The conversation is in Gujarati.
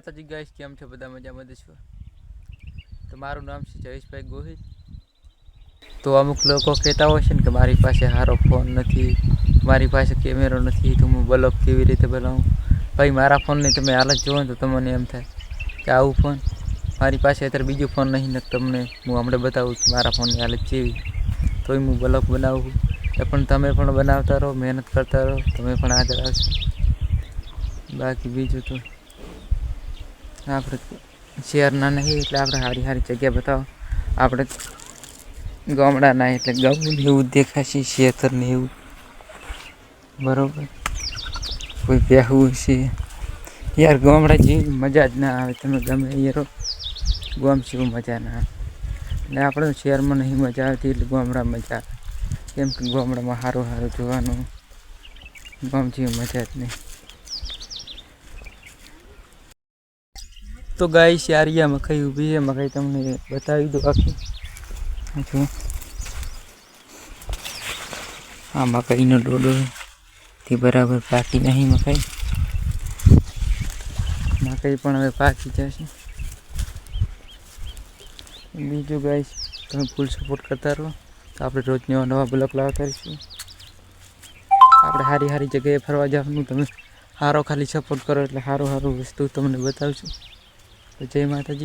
માતાજી ગાઈસ, કેમ છો? બધા મજામાં છો? તો મારું નામ છે જયેશભાઈ ગોહિલ. તો અમુક લોકો કહેતા હોય છે ને કે મારી પાસે સારો ફોન નથી, મારી પાસે કેમેરો નથી, તો હું બ્લોગ કેવી રીતે બનાવું. ભાઈ, મારા ફોનની તમે હાલત જોવો ને તો તમને એમ થાય કે આવું ફોન મારી પાસે અત્યારે બીજો ફોન નહીં ને તમને હું હમણાં બતાવું કે મારા ફોનની હાલત કેવી. તોય હું બ્લોગ બનાવું એ પણ તમે પણ બનાવતા રહો, મહેનત કરતા રહો, તમે પણ આગળ આવશો. બાકી બીજું તો આપણે શહેરના નહીં એટલે આપણે સારી સારી જગ્યા બતાવો. આપણે ગામડાના એટલે ગામનું એવું દેખાશે, શેતરને એવું બરાબર. કોઈ બેહવું છે યાર, ગામડા જેવી મજા જ ના આવે. તમે ગમે એ રહો, ગામ જેવું મજા ના આવે. એટલે આપણે શહેરમાં નહીં મજા આવતી એટલે ગામડામાં મજા આવે. કેમ કે ગામડામાં સારું સારું જોવાનું, ગામ જેવી મજા જ નહીં. તો ગાઈસ, યાર મકાઈ ઊભી છે. મકાઈ તમને બતાવી દો આખી. જો આ મકાઈનો ડોડો તે બરાબર પાકી નહીં. મકાઈ પણ હવે પાકી જશે. બીજું ગાઈસ, તમે ફૂલ સપોર્ટ કરતા રહો તો આપણે રોજ નવા બ્લોગ લાવતા રહીશું. આપણે સારી સારી જગ્યાએ ફરવા જવાનું. તમે સારો ખાલી સપોર્ટ કરો એટલે સારું સારું વસ્તુ તમને બતાવશું. તો જય માતાજી.